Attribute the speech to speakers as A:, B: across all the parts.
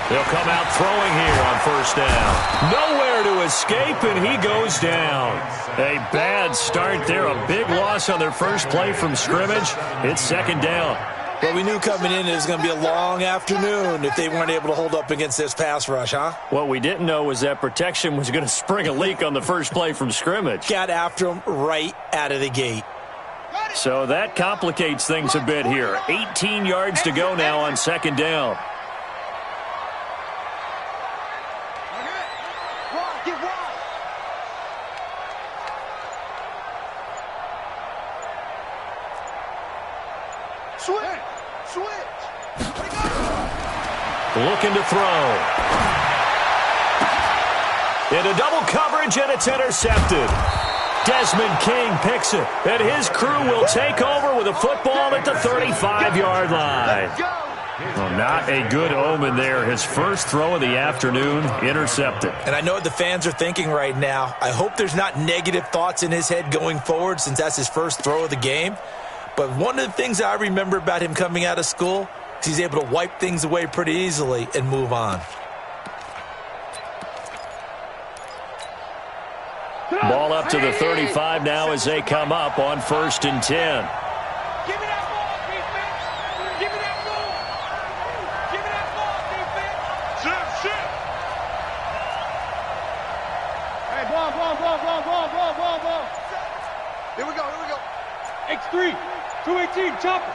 A: They'll come out throwing here on first down. Nowhere to escape, and he goes down. A bad start there. A big loss on their first play from scrimmage. It's second down.
B: Well, we knew coming in it was going to be a long afternoon if they weren't able to hold up against this pass rush, huh?
A: What we didn't know was that protection was going to spring a leak on the first play from scrimmage.
B: Got after him right out of the gate.
A: So that complicates things a bit here. 18 yards to go now on second down. Looking to throw. Into double coverage, and it's intercepted. Desmond King picks it, and his crew will take over with a football at the 35-yard line. Well, not a good omen there. His first throw of the afternoon, intercepted.
B: And I know what the fans are thinking right now. I hope there's not negative thoughts in his head going forward since that's his first throw of the game. But one of the things I remember about him coming out of school is he's able to wipe things away pretty easily and move on.
A: Ball up to the 35 now as they come up on 1st and 10.
C: Give me that ball, defense. Give me that ball. Give me that ball, defense. Shit. Hey, ball. Here we go. X3, 218, chopper.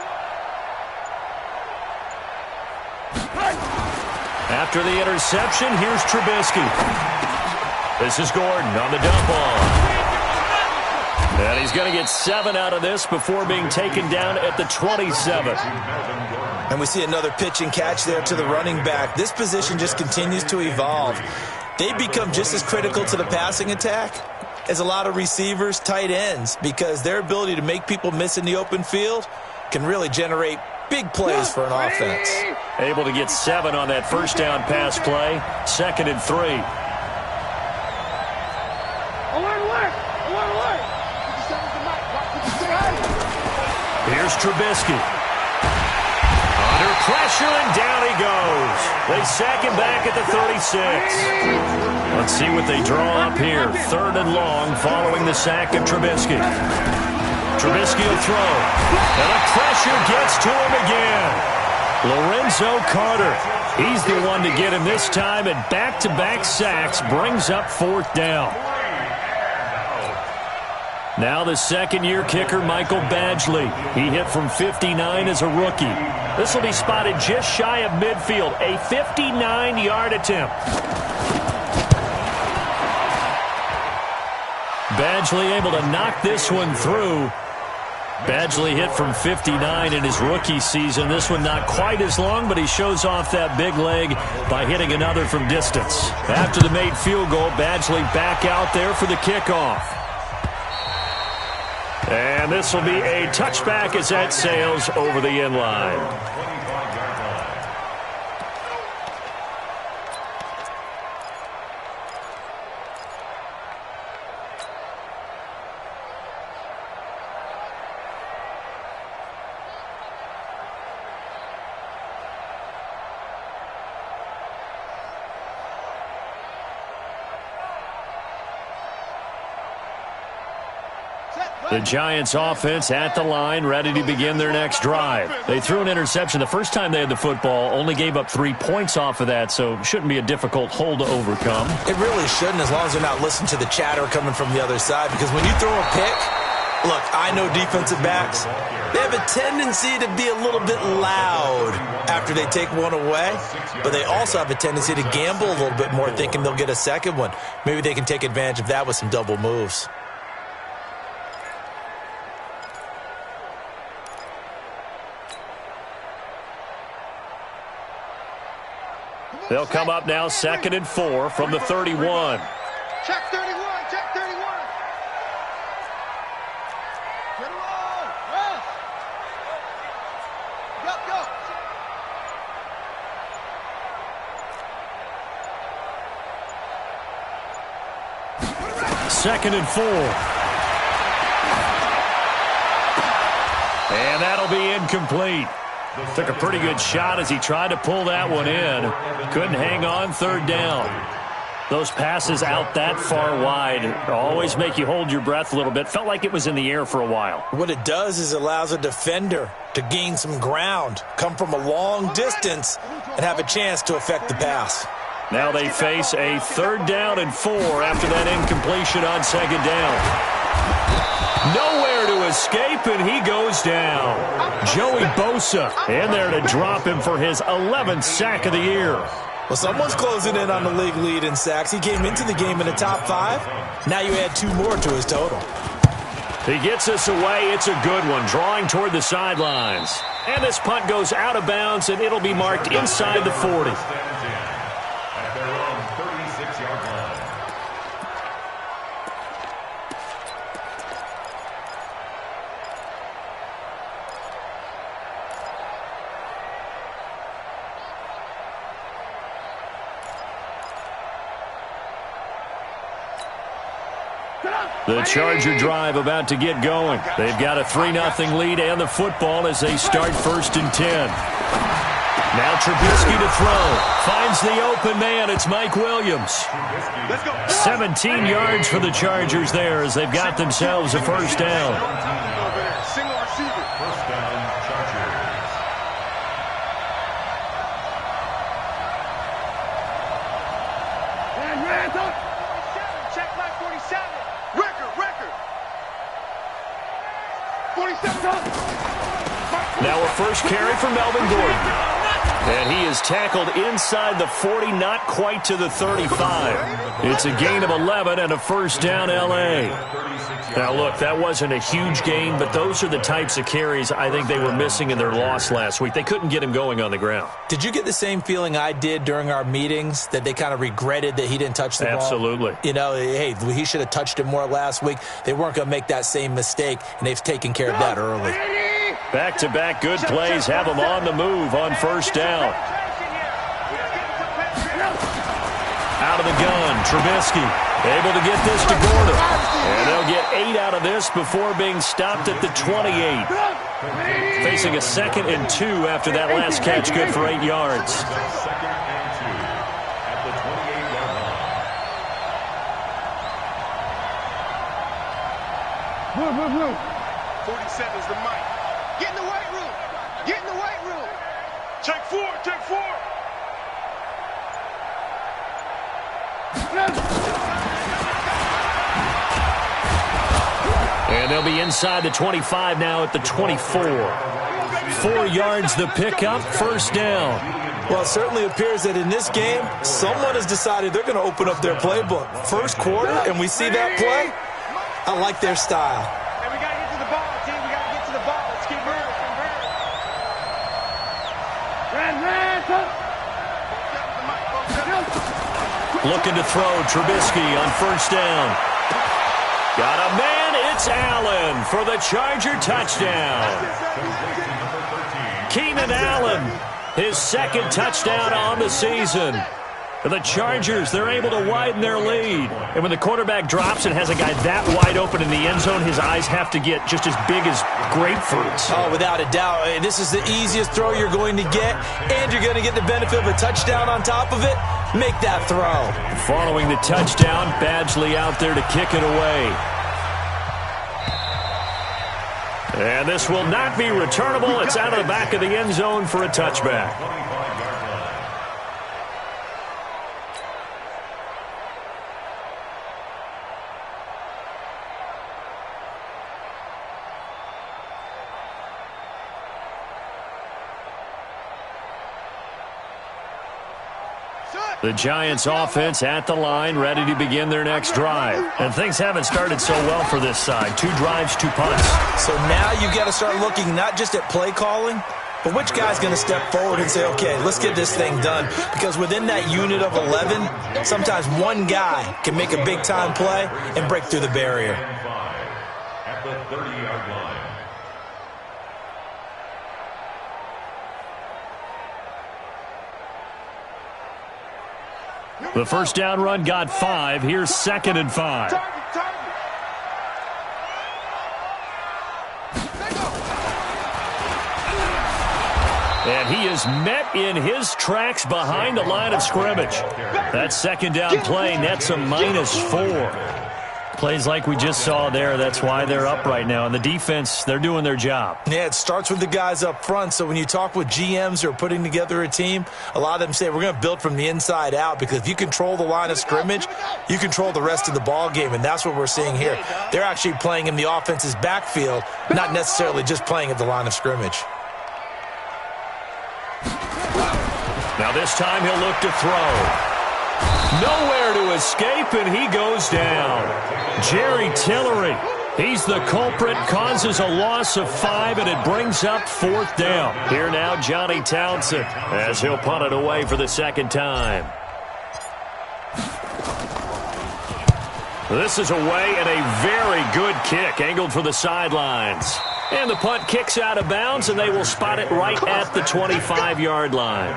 A: After the interception, here's Trubisky. This is Gordon on the dump off. And he's going to get 7 out of this before being taken down at the 27.
B: And we see another pitch and catch there to the running back. This position just continues to evolve. They become just as critical to the passing attack as a lot of receivers, tight ends, because their ability to make people miss in the open field can really generate big plays for an offense.
A: Able to get 7 on that first down pass play. 2nd and 3. Here's Trubisky. Under pressure, and down he goes. They sack him back at the 36. Let's see what they draw up here. 3rd and long following the sack of Trubisky. Trubisky will throw. And the pressure gets to him again. Lorenzo Carter. He's the one to get him this time, and back-to-back sacks brings up 4th down. Now the second-year kicker, Michael Badgley. He hit from 59 as a rookie. This will be spotted just shy of midfield. A 59-yard attempt. Badgley able to knock this one through. Badgley hit from 59 in his rookie season. This one not quite as long, but he shows off that big leg by hitting another from distance. After the made field goal, Badgley back out there for the kickoff. And this will be a touchback as that sails over the end line. The Giants offense at the line, ready to begin their next drive. They threw an interception the first time they had the football, only gave up 3 points off of that, so shouldn't be a difficult hole to overcome.
B: It really shouldn't, as long as they're not listening to the chatter coming from the other side, because when you throw a pick, look, I know defensive backs, they have a tendency to be a little bit loud after they take one away, but they also have a tendency to gamble a little bit more, thinking they'll get a second one. Maybe they can take advantage of that with some double moves.
A: They'll come up now 2nd and 4 from the 31.
C: Check 31, check 31. Get him on. Rest. Go.
A: 2nd and 4. And that'll be incomplete. Took a pretty good shot as he tried to pull that one in. Couldn't hang on third down. Those passes out that far wide always make you hold your breath a little bit. Felt like it was in the air for a while.
B: What it does is it allows a defender to gain some ground, come from a long distance, and have a chance to affect the pass.
A: Now they face a 3rd down and 4 after that incompletion on 2nd down. Nowhere to escape, and he goes down. Joey Bosa in there to drop him for his 11th sack of the year.
B: Well, someone's closing in on the league lead in sacks. He came into the game in the top 5. Now you add 2 more to his total.
A: He gets us away. It's a good one, drawing toward the sidelines. And this punt goes out of bounds, and it'll be marked inside the 40. The Charger drive about to get going. They've got a 3-0 lead and the football as they start 1st and 10. Now Trubisky to throw. Finds the open man. It's Mike Williams. 17 yards for the Chargers there as they've got themselves a 1st down.
C: Single receiver. 1st down, Chargers. Check my 47. Record. 47.
A: Now a first carry for Melvin Gordon. And he is tackled inside the 40, not quite to the 35. It's a gain of 11 and a 1st down, L.A. Now, look, that wasn't a huge gain, but those are the types of carries I think they were missing in their loss last week. They couldn't get him going on the ground.
B: Did you get the same feeling I did during our meetings, that they kind of regretted that he didn't touch the ball?
A: Absolutely.
B: You know, hey, he should have touched it more last week. They weren't going to make that same mistake, and they've taken care of that early.
A: Back-to-back good plays have them on the move on 1st down. Out of the gun, Trubisky able to get this to Gordon. And they'll get 8 out of this before being stopped at the 28. Facing a 2nd and 2 after that last catch, good for 8 yards.
C: 2nd and 2 at the 28-yard line. 47 is the mic. Get in the weight room. Get in the weight room. Take 4.
A: And they'll be inside the 25 now at the 24. 4 yards the pickup, 1st down.
B: Well, it certainly appears that in this game, someone has decided they're going to open up their playbook. 1st quarter, and we see that play. I like their style.
C: And we got to get to the ball, team. We got to get to the ball. Let's keep moving.
A: Looking to throw, Trubisky on 1st down. Got a man, it's Allen for the Charger touchdown. Keenan Allen, his 2nd touchdown on the season. For the Chargers, they're able to widen their lead. And when the quarterback drops and has a guy that wide open in the end zone, his eyes have to get just as big as grapefruits.
B: Oh, without a doubt. This is the easiest throw you're going to get, and you're going to get the benefit of a touchdown on top of it. Make that throw.
A: Following the touchdown, Badgley out there to kick it away. And this will not be returnable. It's out of the back of the end zone for a touchback. The Giants offense at the line, ready to begin their next drive. And things haven't started so well for this side. 2 drives, 2 punts.
B: So now you've got to start looking not just at play calling, but which guy's going to step forward and say, okay, let's get this thing done. Because within that unit of 11, sometimes one guy can make a big-time play and break through the barrier.
C: At the 30-yard line.
A: The 1st down run got 5. Here's 2nd and 5. And he is met in his tracks behind the line of scrimmage. That second down play nets a -4. Plays like we just saw there, that's why they're up right now. And the defense, they're doing their job.
B: Yeah, it starts with the guys up front. So when you talk with GMs who are putting together a team, a lot of them say we're going to build from the inside out, because if you control the line of scrimmage, you control the rest of the ball game, and that's what we're seeing here. They're actually playing in the offense's backfield, not necessarily just playing at the line of scrimmage.
A: Now this time he'll look to throw. Nowhere to escape, and he goes down. Jerry Tillery, he's the culprit, causes a loss of 5, and it brings up 4th down. Here now, Johnny Townsend, as he'll punt it away for the second time. This is away, and a very good kick, angled for the sidelines. And the punt kicks out of bounds, and they will spot it right at the 25-yard line.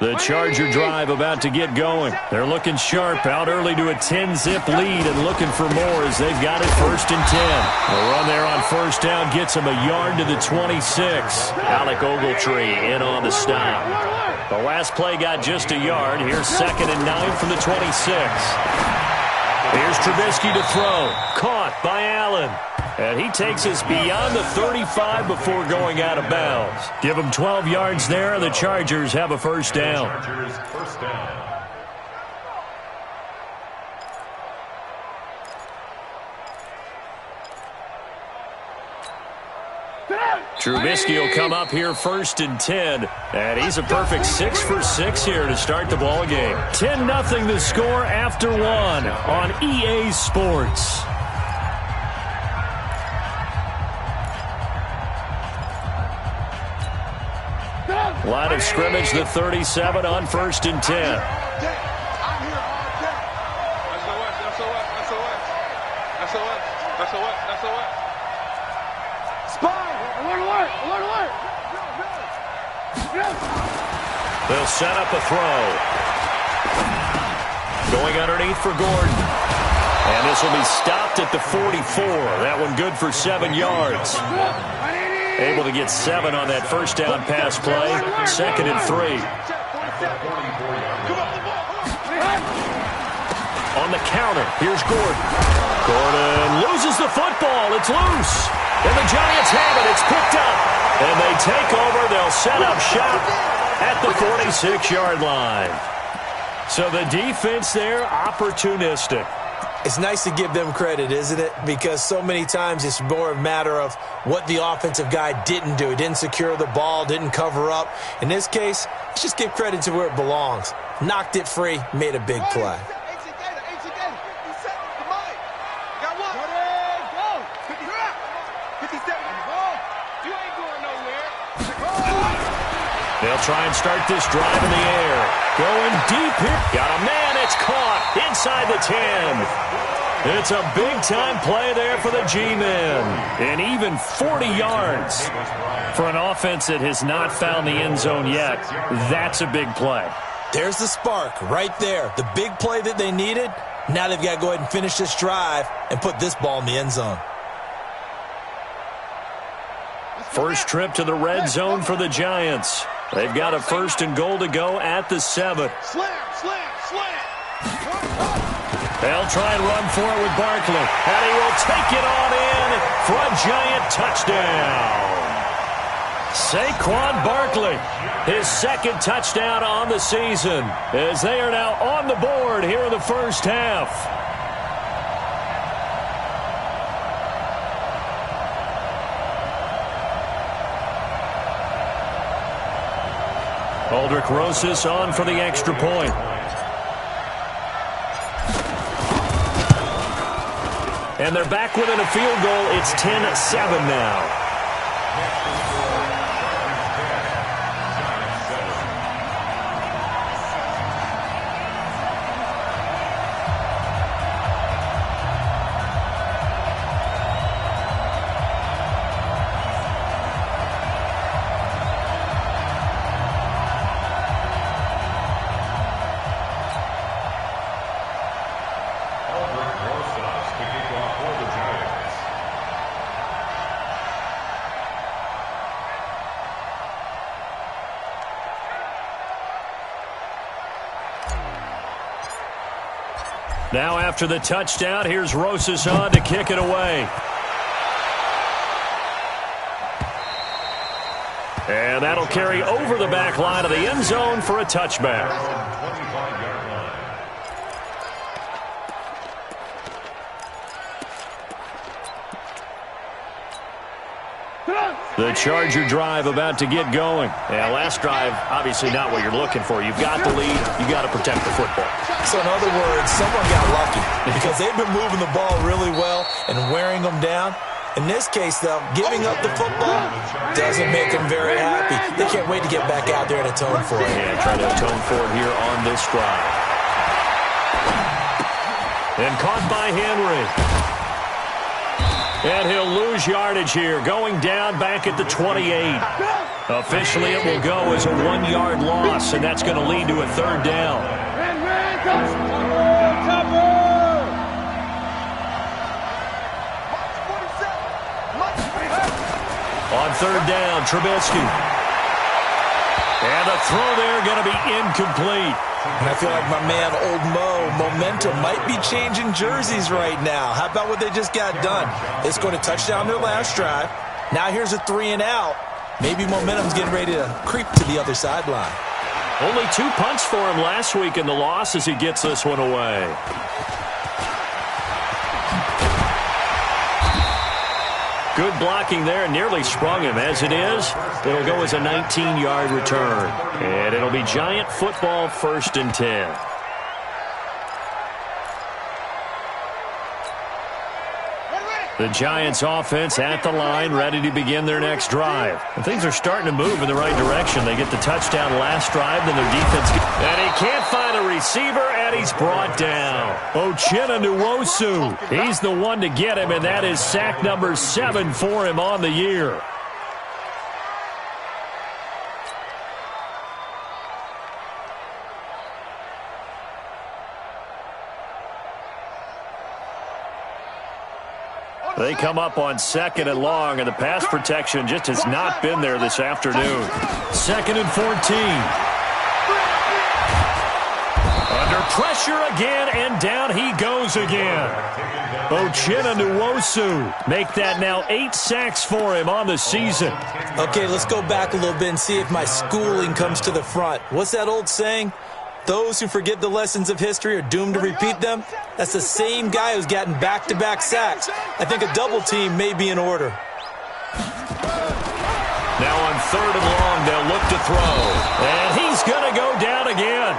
A: The Charger drive about to get going. They're looking sharp, out early to a 10-zip lead and looking for more as they've got it 1st and 10. The run there on 1st down gets them a yard to the 26. Alec Ogletree in on the stop. The last play got just a yard. Here's 2nd and 9 from the 26. Here's Trubisky to throw. Caught by Allen. And he takes us beyond the 35 before going out of bounds. Give him 12 yards there, and the Chargers have a 1st down. Trubisky will come up here 1st and 10, and he's a perfect 6 for 6 here to start the ball game. 10-0 the score after 1 on EA Sports. Line of scrimmage, the 37 on 1st and 10. They'll set up a throw. Going underneath for Gordon. And this will be stopped at the 44. That one good for 7 yards. Able to get 7 on that 1st down pass play. 2nd and 3. On the counter, here's Gordon. Gordon loses the football. It's loose. And the Giants have it. It's picked up. And they take over. They'll set up shop at the 46-yard line. So the defense there, opportunistic.
B: It's nice to give them credit, isn't it? Because so many times it's more a matter of what the offensive guy didn't do. He didn't secure the ball, didn't cover up. In this case, let's just give credit to where it belongs. Knocked it free, made a big play.
A: They'll try and start this drive in the air. Going deep here. Got a man. It's caught inside the 10. It's a big-time play there for the G-men. And even 40 yards for an offense that has not found the end zone yet. That's a big play.
B: There's the spark right there. The big play that they needed. Now they've got to go ahead and finish this drive and put this ball in the end zone.
A: First trip to the red zone for the Giants. They've got a 1st and goal to go at the 7. They'll try and run for it with Barkley. And he will take it on in for a Giant touchdown. Saquon Barkley, his 2nd touchdown on the season, as they are now on the board here in the 1st half. Aldrich Rosas on for the extra point. And they're back within a field goal. It's 10-7 now. Now after the touchdown, here's Rosas on to kick it away. And that'll carry over the back line of the end zone for a touchback. The Charger drive about to get going. Yeah, last drive, obviously not what you're looking for. You've got the lead. You've got to protect the football.
B: So in other words, someone got lucky because they've been moving the ball really well and wearing them down. In this case, though, giving up the football doesn't make them very happy. They can't wait to get back out there and atone for it.
A: Yeah, try to atone for it here on this drive. And caught by Henry. And he'll lose yardage here, going down back at the 28. Officially, it will go as a 1-yard loss, and that's going to lead to a third down. On third down, Trubisky. And the throw there going to be incomplete.
B: And I feel like my man, Old Mo, momentum might be changing jerseys right now. How about what they just got done? They scored a touchdown their last drive. Now here's a 3-and-out. Maybe momentum's getting ready to creep to the other sideline.
A: Only 2 punts for him last week in the loss as he gets this one away. Good blocking there, nearly sprung him. As it is, it'll go as a 19-yard return. And it'll be Giant football, 1st and 10. The Giants offense at the line, ready to begin their next drive. And things are starting to move in the right direction. They get the touchdown last drive, then their defense. And he can't find a receiver, and he's brought down. Goodens0015's. He's the one to get him, and that is sack number 7 for him on the year. They come up on 2nd and long, and the pass protection just has not been there this afternoon. 2nd and 14. Under pressure again, and down he goes again. Goodens0015's. Make that now 8 sacks for him on the season.
B: Okay, let's go back a little bit and see if my schooling comes to the front. What's that old saying? Those who forget the lessons of history are doomed to repeat them. That's the same guy who's gotten back-to-back sacks. I think a double team may be in order.
A: Now on 3rd and long, they'll look to throw. And he's going to go down again.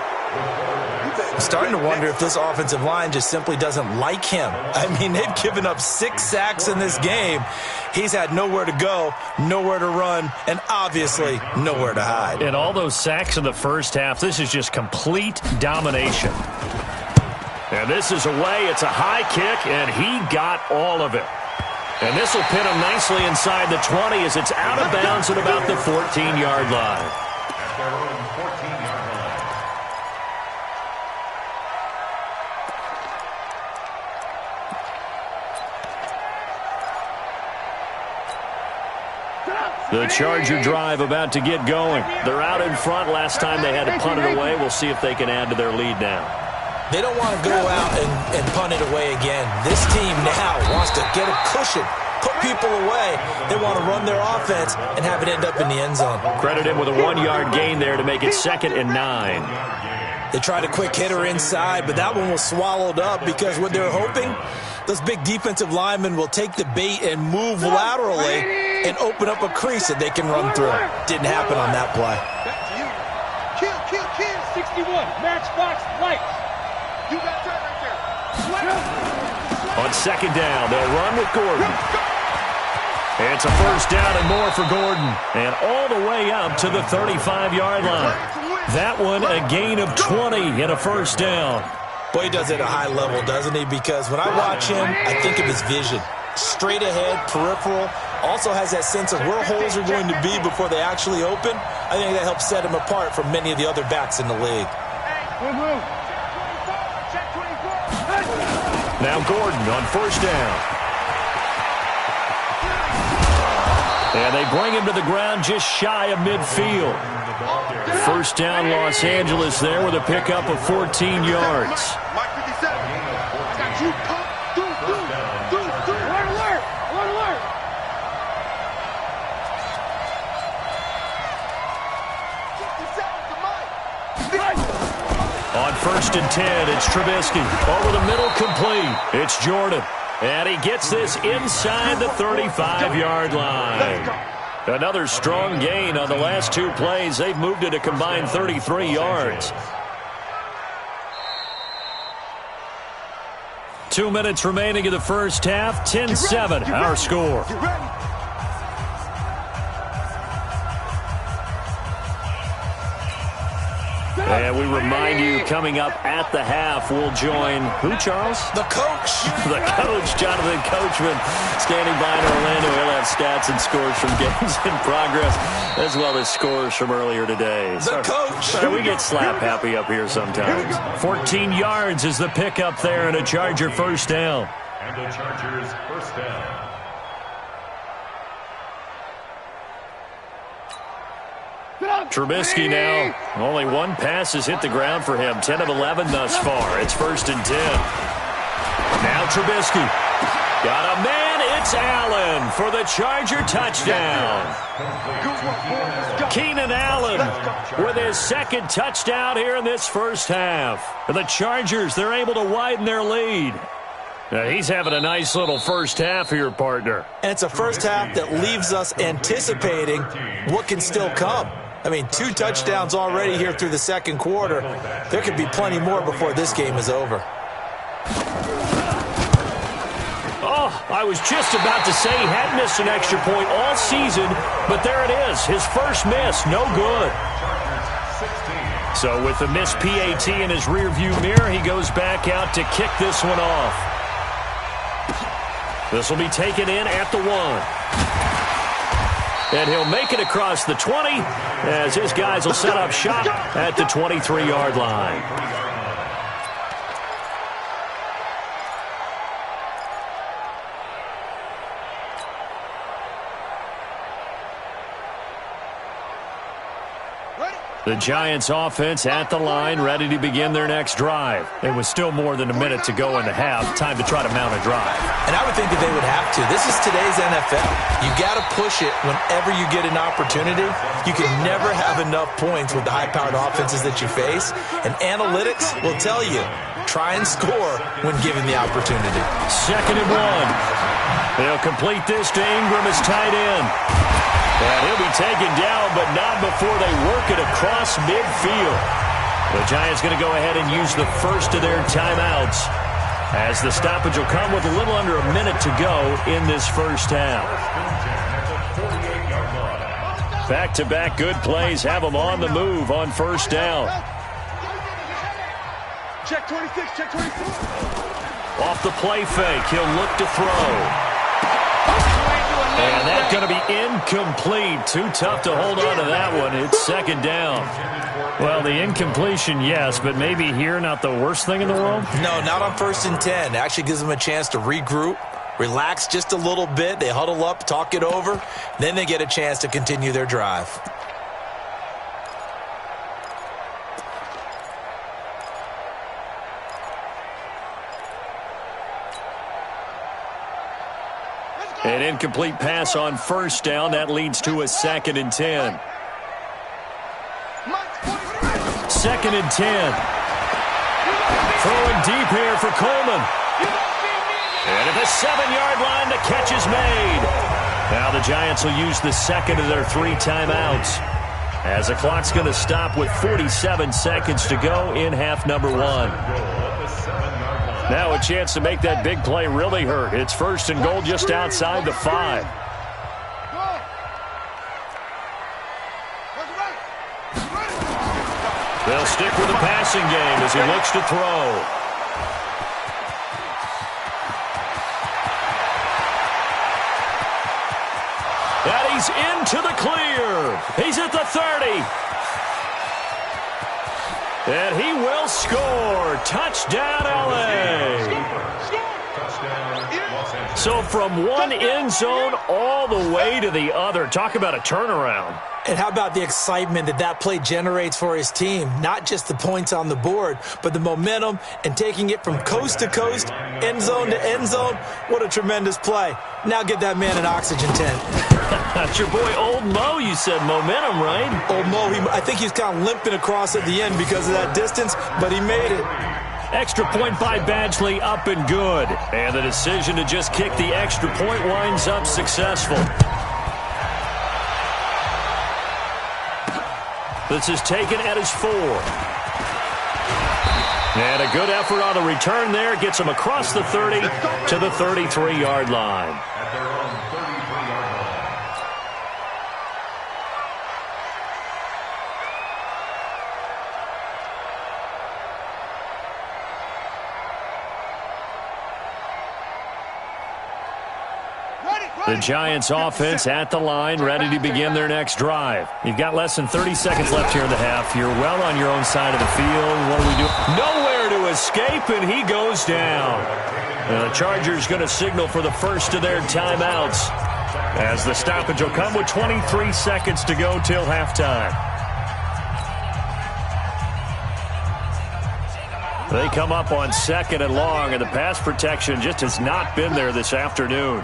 B: I'm starting to wonder if this offensive line just simply doesn't like him. I mean, they've given up 6 sacks in this game. He's had nowhere to go, nowhere to run, and obviously nowhere to hide.
A: And all those sacks in the first half, this is just complete domination. And this is away. It's a high kick, and he got all of it. And this will pin him nicely inside the 20 as it's out of bounds at about the 14-yard line. The Charger drive about to get going. They're out in front. Last time they had to punt it away. We'll see if they can add to their lead now.
B: They don't want to go out and punt it away again. This team now wants to get a cushion, put people away. They want to run their offense and have it end up in the end zone.
A: Credit him with a 1-yard gain there to make it 2nd and 9.
B: They tried a quick hitter inside, but that one was swallowed up because what they're hoping, those big defensive linemen will take the bait and move laterally and open up a crease that they can run through. Didn't happen on that play.
C: Back to you. Kill. 61. Matchbox lights. You got that right there.
A: On 2nd down, they'll run with Gordon. It's a 1st down and more for Gordon. And all the way up to the 35-yard line. That one a gain of 20 and a 1st down.
B: Boy, he does it at a high level, doesn't he? Because when I watch him, I think of his vision. Straight ahead, peripheral. Also has that sense of where holes are going to be before they actually open. I think that helps set him apart from many of the other backs in the league.
A: Now Gordon on 1st down. And they bring him to the ground just shy of midfield. 1st down Los Angeles there with a pickup of 14 yards. On 1st and 10, it's Trubisky. Over the middle, complete. It's Jordan. And he gets this inside the 35-yard line. Another strong gain on the last 2 plays. They've moved it a combined 33 yards. 2 minutes remaining in the first half. 10-7, our score. And we remind you, coming up at the half, we'll join who, Charles?
B: The coach.
A: The coach, Jonathan Coachman, standing by in Orlando. He'll have stats and scores from games in progress, as well as scores from earlier today.
B: The coach.
A: We get slap happy up here sometimes. 14 yards is the pickup there, and a Charger first down.
D: And the Chargers first down.
A: Trubisky now. Only 1 pass has hit the ground for him. 10 of 11 thus far. It's 1st and 10. Now Trubisky. Got a man. It's Allen for the Charger touchdown. Keenan Allen with his 2nd touchdown here in this first half. And the Chargers, they're able to widen their lead. Now, he's having a nice little first half here, partner.
B: And it's a first half that leaves us anticipating what can still come. I mean, 2 touchdowns already here through the 2nd quarter. There could be plenty more before this game is over.
A: Oh, I was just about to say he had missed an extra point all season, but there it is. His first miss, no good. So with the missed PAT in his rearview mirror, he goes back out to kick this one off. This will be taken in at the 1. And he'll make it across the 20 as his guys will set up shop at the 23-yard line. The Giants offense at the line, ready to begin their next drive. It was still more than a minute to go in the half. Time to try to mount a drive.
B: And I would think that they would have to. This is today's NFL. You got to push it whenever you get an opportunity. You can never have enough points with the high-powered offenses that you face. And analytics will tell you, try and score when given the opportunity.
A: 2nd and 1. They'll complete this to Ingram as tight end. And he'll be taken down, but not before they work it across midfield. The Giants going to go ahead and use the first of their timeouts, as the stoppage will come with a little under a minute to go in this first half. Back-to-back good plays have them on the move on first down.
C: Check 26, check 26.
A: Off the play fake, he'll look to throw. And that's going to be incomplete. Too tough to hold on to that one. It's 2nd down. Well, the incompletion, yes, but maybe here not the worst thing in the world?
B: No, not on 1st and 10. It actually gives them a chance to regroup, relax just a little bit. They huddle up, talk it over. Then they get a chance to continue their drive.
A: An incomplete pass on first down. That leads to a 2nd and 10. 2nd and 10. Throwing deep here for Coleman. And at the 7-yard line, the catch is made. Now the Giants will use the 2nd of their 3 timeouts, as the clock's going to stop with 47 seconds to go in half number 1. Now a chance to make that big play really hurt. It's 1st and goal just outside the 5. They'll stick with the passing game as he looks to throw. And he's into the clear. He's at the 30. And he will score. Touchdown, LA. So from one end zone all the way to the other. Talk about a turnaround.
B: And how about the excitement that play generates for his team? Not just the points on the board, but the momentum and taking it from coast to coast, end zone to end zone. What a tremendous play. Now get that man an oxygen tent.
A: That's your boy Old Mo. You said momentum, right?
B: Old Mo, I think he's kind of limping across at the end because of that distance, but he made it.
A: Extra point by Badgley, up and good. And the decision to just kick the extra point winds up successful. This is taken at his 4. And a good effort on the return there. Gets him across the 30 to the 33-yard line.
D: At their own 33-yard line.
A: The Giants offense at the line, ready to begin their next drive. You've got less than 30 seconds left here in the half. You're well on your own side of the field. What do we do? Nowhere to escape, and he goes down. And the Chargers going to signal for the first of their timeouts, as the stoppage will come with 23 seconds to go till halftime. They come up on 2nd and long, and the pass protection just has not been there this afternoon.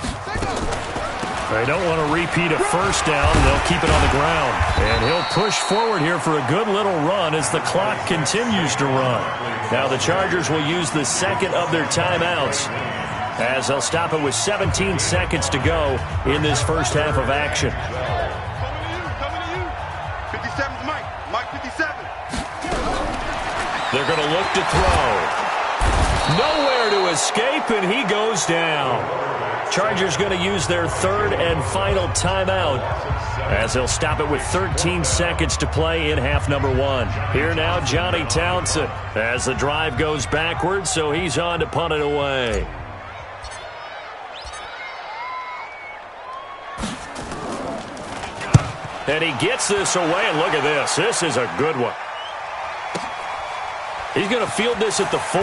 A: They don't want to repeat a first down. They'll keep it on the ground. And he'll push forward here for a good little run as the clock continues to run. Now the Chargers will use the second of their timeouts, as they'll stop it with 17 seconds to go in this first half of action.
C: Coming to you. 57's Mike. Mike 57.
A: They're going to look to throw. Nowhere to escape, and he goes down. Chargers going to use their third and final timeout, as they'll stop it with 13 seconds to play in half number 1. Here now, Johnny Townsend, as the drive goes backwards, so he's on to punt it away. And he gets this away, and look at this. This is a good one. He's going to field this at the 4.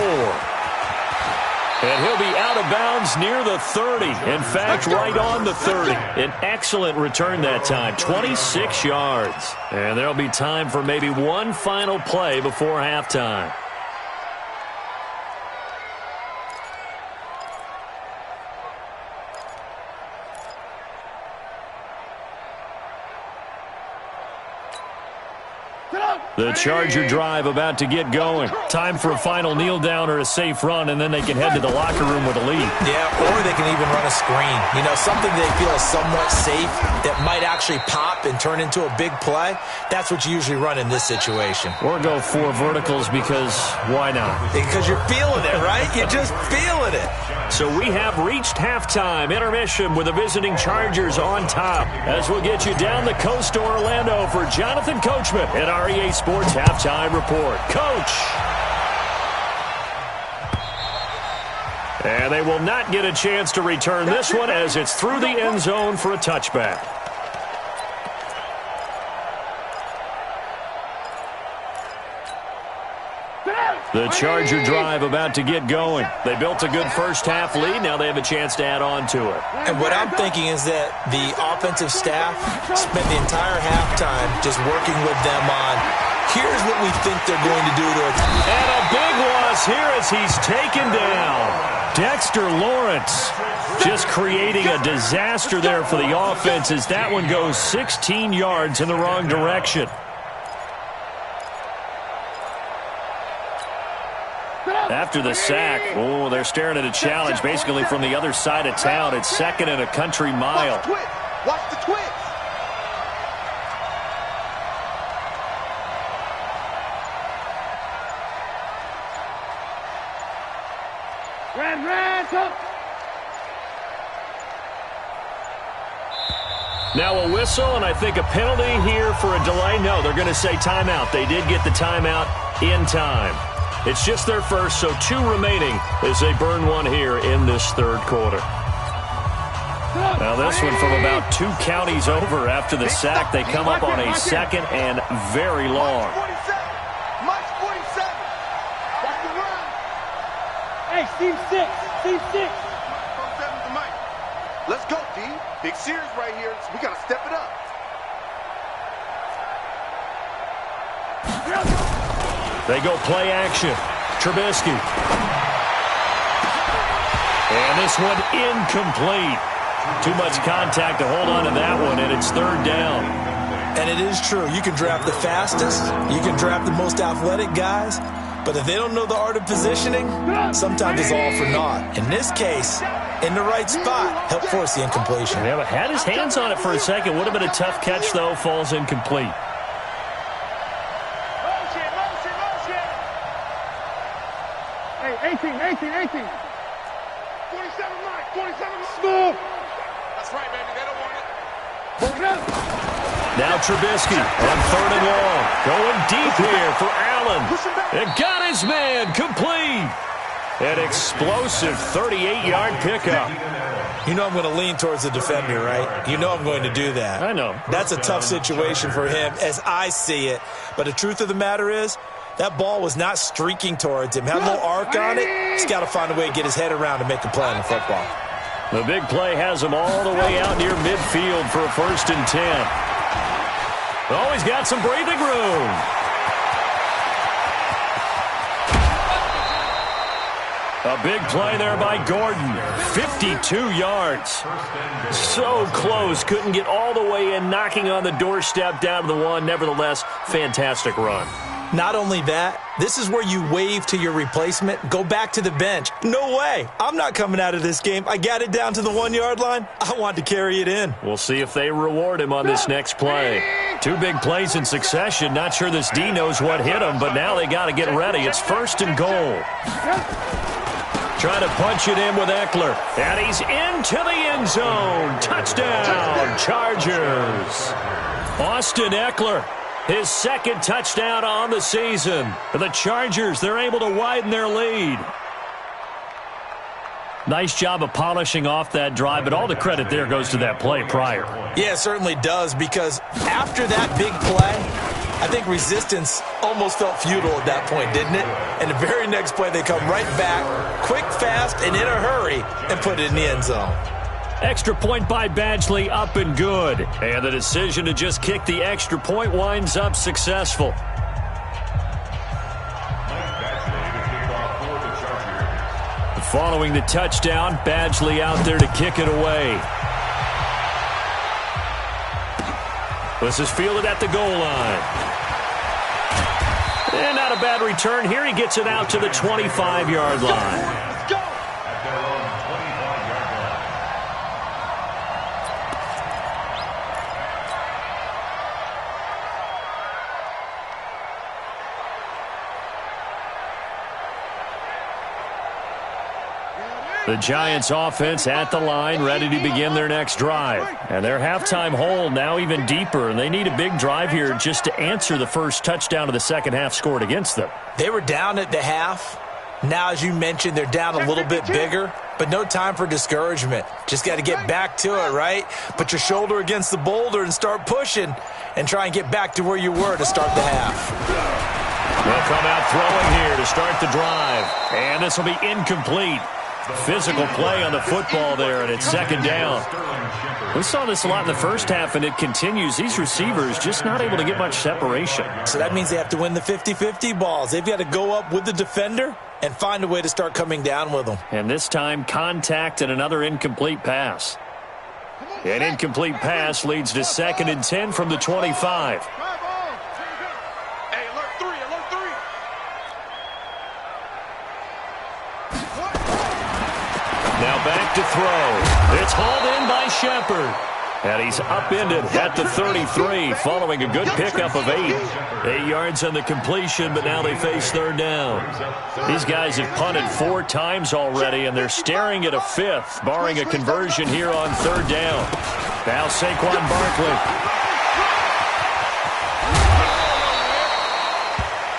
A: And he'll be out of bounds near the 30. In fact, right on the 30. An excellent return that time, 26 yards. And there'll be time for maybe one final play before halftime. The Charger drive about to get going. Time for a final kneel down or a safe run, and then they can head to the locker room with a lead.
B: Yeah, or they can even run a screen. You know, something they feel is somewhat safe that might actually pop and turn into a big play. That's what you usually run in this situation.
A: Or go 4 verticals, because why not?
B: Because you're feeling it, right? You're just feeling it.
A: So we have reached halftime intermission with the visiting Chargers on top, as we'll get you down the coast to Orlando for Jonathan Coachman at REA Sports Halftime Report. Coach! And they will not get a chance to return this one, as it's through the end zone for a touchback. The Charger drive about to get going. They built a good first half lead. Now they have a chance to add on to it.
B: And what I'm thinking is that the offensive staff spent the entire halftime just working with them on, here's what we think they're going to do to it.
A: And a big loss here as he's taken down. Dexter Lawrence just creating a disaster there for the offense, as that one goes 16 yards in the wrong direction. After the sack, oh, they're staring at a challenge basically from the other side of town. It's 2nd and a country mile.
C: Watch the twitch.
A: Now a whistle, and I think a penalty here for a delay. No, they're going to say timeout. They did get the timeout in time. It's just their first, so 2 remaining as they burn one here in this third quarter. Now this one from about 2 counties over after the sack. They come up on a 2nd and very long.
C: Mike 47. Watch the run.
E: Hey, Steve 6. Steve 6.
C: From 7 to Mike. Let's go, D. Big series right here. So we got to step it up.
A: They go play action. Trubisky. And this one incomplete. Too much contact to hold on to that one, and it's third down.
B: And it is true. You can draft the fastest. You can draft the most athletic guys. But if they don't know the art of positioning, sometimes it's all for naught. In this case, in the right spot, helped force the incompletion.
A: Yeah, but had his hands on it for a second. Would have been a tough catch, though. Falls incomplete.
E: Hey, 18.
C: 27 Mike, 27 Smooth. That's right, baby. They don't want it.
A: Now Trubisky on third and long. Going deep here for Allen. And got his man complete. An explosive 38-yard pickup.
B: You know I'm going to lean towards the defender, right? You know I'm going to do that.
A: I know.
B: That's a tough situation for him as I see it. But the truth of the matter is, that ball was not streaking towards him. Had a little arc on it. He's got to find a way to get his head around and make a play on the football.
A: The big play has him all the way out near midfield for a 1st and 10. Oh, he's got some breathing room. A big play there by Gordon. 52 yards. So close. Couldn't get all the way in, knocking on the doorstep down to the one. Nevertheless, fantastic run.
B: Not only that, this is where you wave to your replacement, go back to the bench. No way. I'm not coming out of this game. I got it down to the 1-yard line. I want to carry it in.
A: We'll see if they reward him on this next play. 2 big plays in succession. Not sure this D knows what hit him, but now they got to get ready. It's 1st and goal. Trying to punch it in with Eckler. And he's into the end zone. Touchdown, Chargers. Austin Eckler. His 2nd touchdown on the season. The Chargers, they're able to widen their lead. Nice job of polishing off that drive, but all the credit there goes to that play prior.
B: Yeah, it certainly does, because after that big play, I think resistance almost felt futile at that point, didn't it? And the very next play, they come right back, quick, fast, and in a hurry, and put it in the end zone.
A: Extra point by Badgley, up and good. And the decision to just kick the extra point winds up successful. Following the touchdown, Badgley out there to kick it away. This is fielded at the goal line. And not a bad return here. He gets it out to the 25-yard line. The Giants offense at the line, ready to begin their next drive. And their halftime hole now even deeper, and they need a big drive here just to answer the first touchdown of the second half scored against them.
B: They were down at the half. Now, as you mentioned, they're down a little bit bigger, but no time for discouragement. Just got to get back to it, right? Put your shoulder against the boulder and start pushing and try and get back to where you were to start the half.
A: They'll come out throwing here to start the drive, and this will be incomplete. Physical play on the football there, and it's 2nd down. We saw this a lot in the first half, and it continues. These receivers just not able to get much separation.
B: So that means they have to win the 50-50 balls. They've got to go up with the defender and find a way to start coming down with them.
A: And this time, contact and another incomplete pass. An incomplete pass leads to 2nd and 10 from the 25.
C: Hey, alert 3, alert 3.
A: Now back to throw. It's hauled in by Shepard. And he's upended at the 33 following a good pickup of 8. 8 yards on the completion, but now they face 3rd down. These guys have punted 4 times already, and they're staring at a 5th, barring a conversion here on 3rd down. Now Saquon Barkley.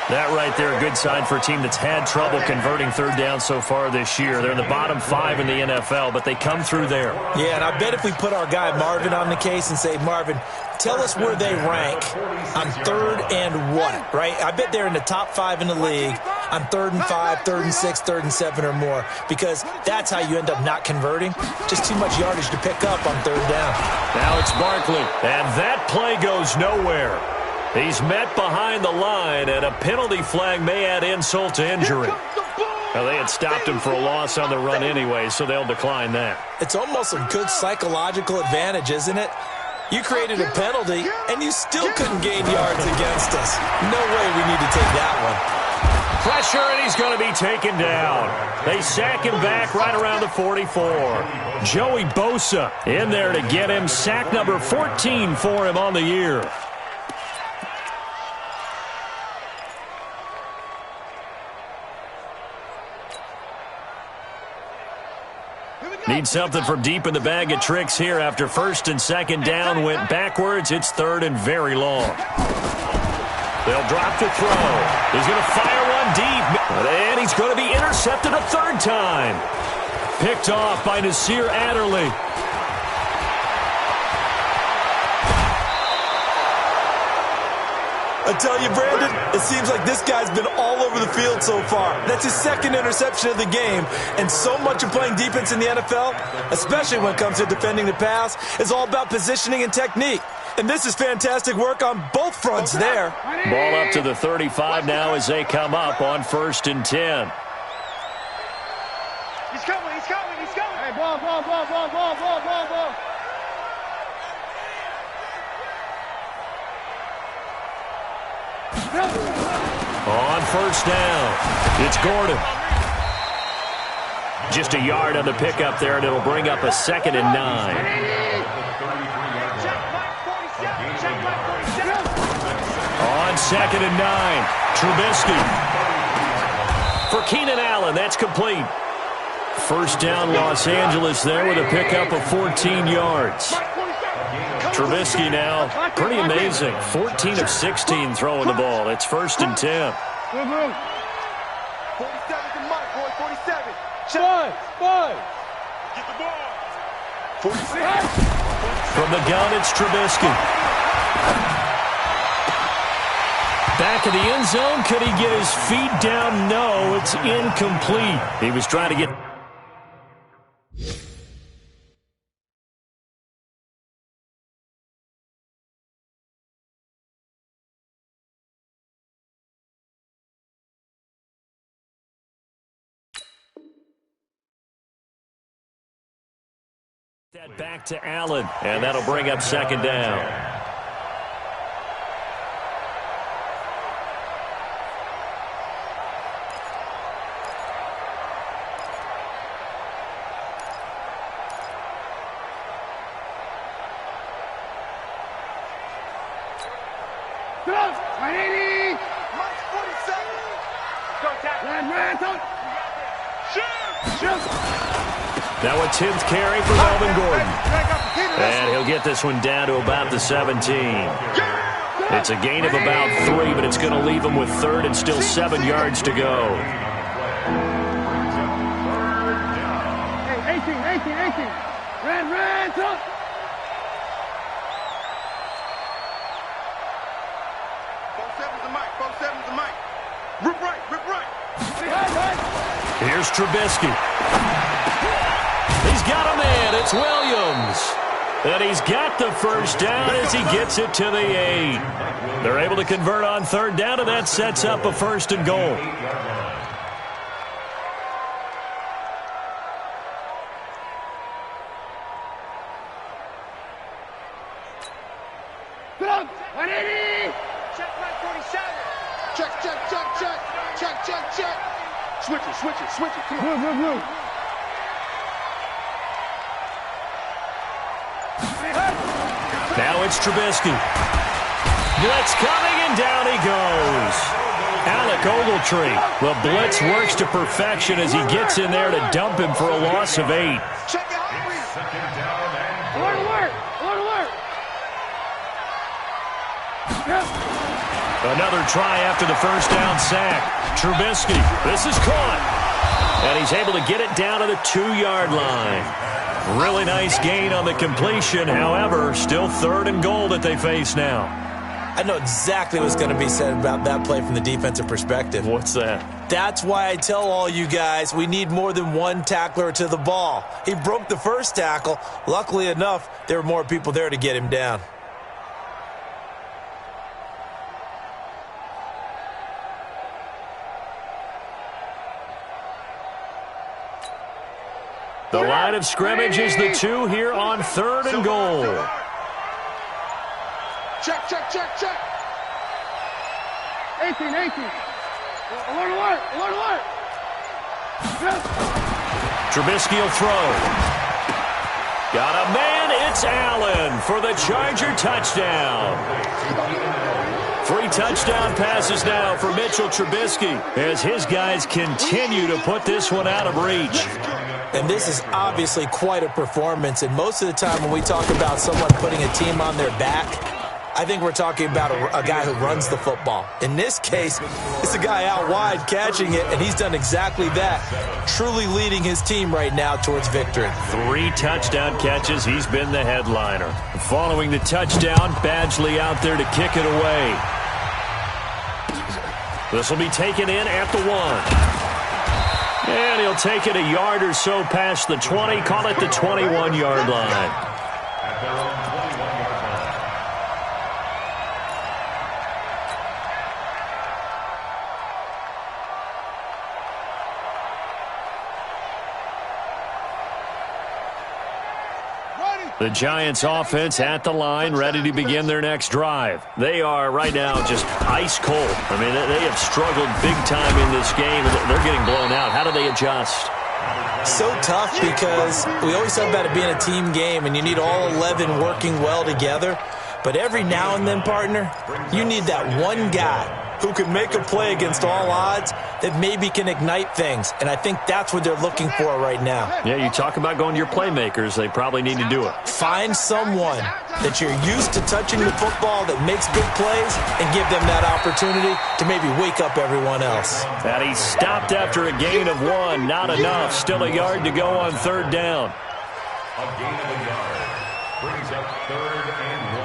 A: That right there, a good sign for a team that's had trouble converting 3rd down so far this year. They're in the bottom 5 in the NFL, but they come through there.
B: Yeah, and I bet if we put our guy Marvin on the case and say, Marvin, tell us where they rank on 3rd and what, right? I bet they're in the top 5 in the league on 3rd and 5, 3rd and 6, 3rd and 7 or more, because that's how you end up not converting. Just too much yardage to pick up on 3rd down.
A: Now it's Barkley, and that play goes nowhere. He's met behind the line, and a penalty flag may add insult to injury. Well, they had stopped him for a loss on the run anyway, so they'll decline that.
B: It's almost a good psychological advantage, isn't it? You created a penalty, and you still couldn't gain yards against us. No way we need to take that one.
A: Pressure, and he's going to be taken down. They sack him back right around the 44. Joey Bosa in there to get him. Sack number 14 for him on the year. Need something from deep in the bag of tricks here after first and second down went backwards. It's third and very long. They'll drop to throw. He's going to fire one deep. And he's going to be intercepted a third time. Picked off by Nasir Adderley.
B: I tell you, Brandon, it seems like this guy's been all over the field so far. That's his second interception of the game, and so much of playing defense in the NFL, especially when it comes to defending the pass, is all about positioning and technique. And this is fantastic work on both fronts there.
A: Ball up to the 35 now as they come up on first and 10.
C: He's coming, he's coming, he's coming.
E: Hey, ball.
A: On first down, it's Gordon. Just a yard on the pickup there, and it'll bring up a 2nd and 9. On 2nd and 9, Trubisky. For Keenan Allen, that's complete. First down, Los Angeles there with a pickup of 14 yards. Trubisky now, pretty amazing. 14 of 16 throwing the ball. It's first and 10.
C: 47's the mark, boy, 47.
E: Five.
C: Get the ball. 46.
A: From the gun, it's Trubisky. Back of the end zone. Could he get his feet down? No, it's incomplete. He was trying to get... that back to Allen, and that'll bring up 2nd down. Now a 10th carry for Melvin Gordon. And he'll get this one down to about the 17. It's a gain of about 3, but it's going to leave him with 3rd and still 7 yards to go.
E: Hey, 18. Red, up.
C: Rip right.
A: Here's Trubisky. He's got a man. It's Williams. And he's got the first down as he gets it to the 8. They're able to convert on 3rd down, and that sets up a 1st and goal.
C: Check. Switch it. Come on.
E: Blue.
A: Now it's Trubisky. Blitz coming, and down he goes. Alec Ogletree. The blitz works to perfection as he gets in there to dump him for a loss of 8.
C: Check it out.
E: Alert.
A: Another try after the first down sack. Trubisky, this is caught. And he's able to get it down to the 2-yard line. Really nice gain on the completion. However, still 3rd and goal that they face now.
B: I know exactly what's going to be said about that play from the defensive perspective.
A: What's that?
B: That's why I tell all you guys we need more than one tackler to the ball. He broke the first tackle. Luckily enough, there were more people there to get him down.
A: The line of scrimmage is the 2 here on 3rd and goal.
C: Check, check, check, check.
E: 18. Alert.
A: Trubisky will throw. Got a man, it's Allen for the Charger touchdown. 3 touchdown passes now for Mitchell Trubisky as his guys continue to put this one out of reach.
B: And this is obviously quite a performance. And most of the time when we talk about someone putting a team on their back, I think we're talking about a guy who runs the football. In this case, it's a guy out wide catching it, and he's done exactly that, truly leading his team right now towards victory.
A: 3 touchdown catches. He's been the headliner. Following the touchdown, Badgley out there to kick it away. This will be taken in at the 1. And he'll take it a yard or so past the 20, call it the 21-yard line.
D: At their own 21-yard line.
A: The Giants offense at the line, ready to begin their next drive. They are right now just ice cold. I mean, they have struggled big time in this game, and they're getting blown out. How do they adjust?
B: So tough because we always talk about it being a team game, and you need all 11 working well together. But every now and then, partner, you need that one guy who can make a play against all odds that maybe can ignite things. And I think that's what they're looking for right now.
A: Yeah, you talk about going to your playmakers. They probably need to do it.
B: Find someone that you're used to touching the football that makes big plays and give them that opportunity to maybe wake up everyone else.
A: And he stopped after a gain of 1. Not enough. Still a yard to go on 3rd down.
D: A gain of a yard brings up 3rd and 1.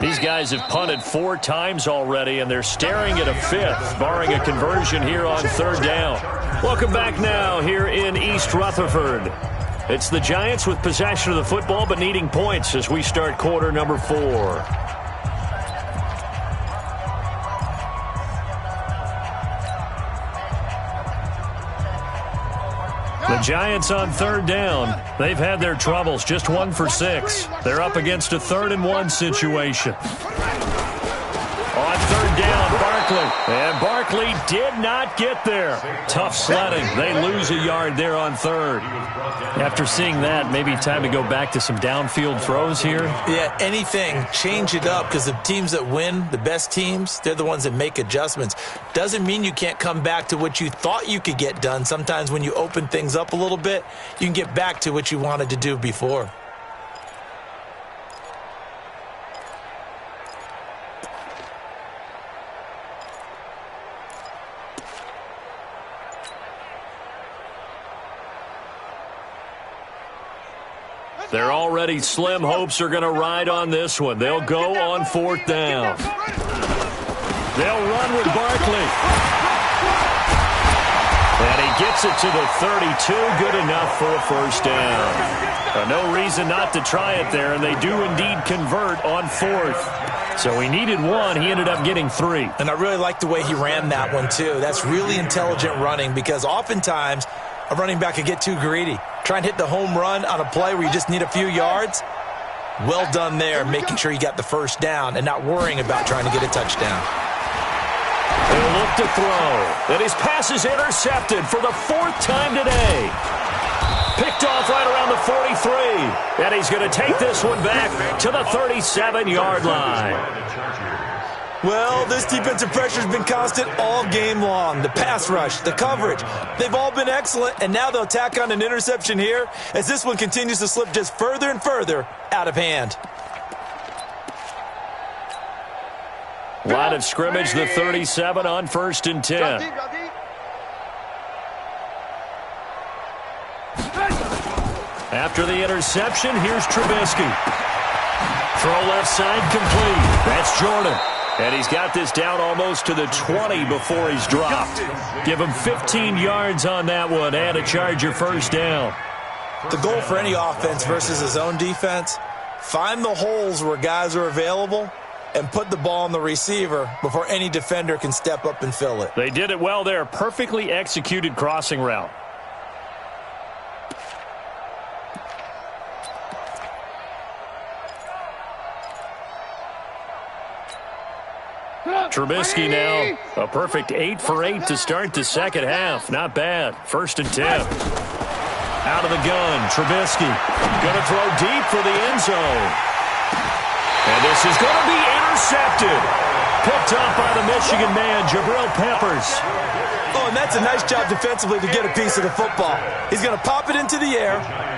A: These guys have punted 4 times already, and they're staring at a 5th, barring a conversion here on 3rd down. Welcome back now here in East Rutherford. It's the Giants with possession of the football, but needing points as we start quarter number 4. The Giants on 3rd down. They've had their troubles, just 1 for 6. They're up against a 3rd and 1 situation. On 3rd down, Barkley. And Barkley did not get there. Tough sledding. They lose a yard there on 3rd. After seeing that, maybe time to go back to some downfield throws here.
B: Yeah, anything. Change it up because the teams that win, the best teams, they're the ones that make adjustments. Doesn't mean you can't come back to what you thought you could get done. Sometimes when you open things up a little bit, you can get back to what you wanted to do before.
A: They're already slim hopes are going to ride on this one. They'll go on 4th down. They'll run with Barkley. And he gets it to the 32. Good enough for a 1st down. No reason not to try it there, and they do indeed convert on 4th. So he needed 1. He ended up getting 3.
B: And I really like the way he ran that one, too. That's really intelligent running because oftentimes a running back could get too greedy. Try and hit the home run on a play where you just need a few yards. Well done there, making sure you got the 1st down and not worrying about trying to get a touchdown.
A: They'll look to throw. And his pass is intercepted for the 4th time today. Picked off right around the 43. And he's going to take this one back to the 37-yard line.
B: Well, this defensive pressure has been constant all game long. The pass rush, the coverage, they've all been excellent, and now they'll tack on an interception here as this one continues to slip just further and further out of hand.
A: Line of scrimmage, the 37 on 1st and 10. After the interception, here's Trubisky. Throw left side complete. That's Jordan. And he's got this down almost to the 20 before he's dropped. Give him 15 yards on that one and a Charger 1st down.
B: The goal for any offense versus his own defense, Find the holes where guys are available and put the ball on the receiver before any defender can step up and fill it.
A: They did it well there. Perfectly executed crossing route. Trubisky now, a perfect 8 for 8 to start the second half. Not bad. 1st and 10. Out of the gun, Trubisky. Going to throw deep for the end zone. And this is going to be intercepted. Picked up by the Michigan man, Jabril Peppers.
B: Oh, and that's a nice job defensively to get a piece of the football. He's going to pop it into the air,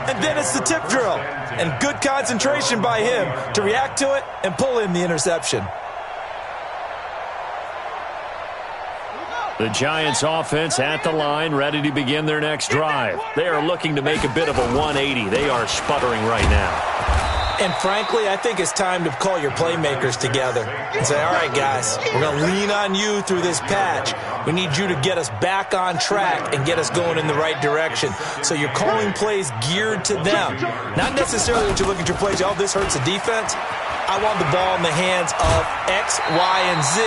B: and then it's the tip drill. And good concentration by him to react to it and pull in the interception.
A: The Giants offense at the line, ready to begin their next drive. They are looking to make a bit of a 180. They are sputtering right now.
B: And frankly, I think it's time to call your playmakers together and say, all right, guys, we're going to lean on you through this patch. We need you to get us back on track and get us going in the right direction. So you're calling plays geared to them. Not necessarily that you look at your plays, oh, this hurts the defense. I want the ball in the hands of X, Y, and Z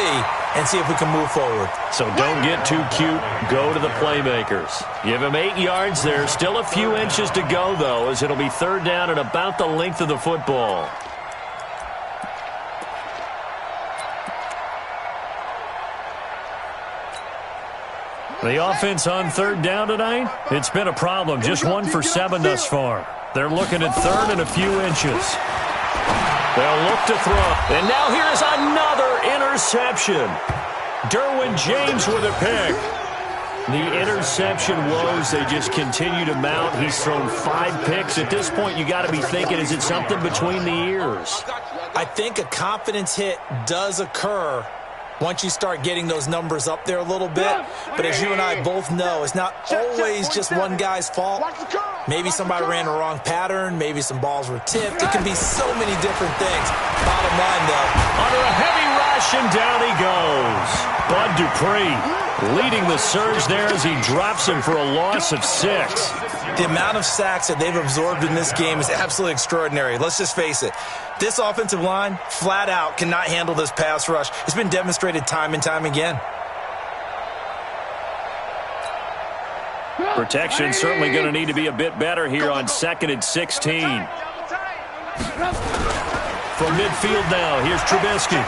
B: and see if we can move forward.
A: So don't get too cute. Go to the playmakers. Give him 8 yards there. Still a few inches to go, though, as it'll be 3rd down and about the length of the football. The offense on 3rd down tonight, it's been a problem. Just 1 for 7 thus far. They're looking at 3rd and a few inches. They'll look to throw. And now here's another interception. Derwin James with a pick. The interception woes, they just continue to mount. He's thrown 5 picks. At this point, you got to be thinking, is it something between the ears?
B: I think a confidence hit does occur once you start getting those numbers up there a little bit. But as you and I both know, it's not always just one guy's fault. Maybe somebody ran a wrong pattern. Maybe some balls were tipped. It can be so many different things. Bottom line, though,
A: under a heavy rush, and down he goes. Bud Dupree leading the surge there as he drops him for a loss of 6.
B: the amount of sacks that they've absorbed in this game is absolutely extraordinary. Let's just face it. This offensive line, flat out, cannot handle this pass rush. It's been demonstrated time and time again.
A: Protection certainly going to need to be a bit better here on 2nd and 16. From midfield now, here's Trubisky.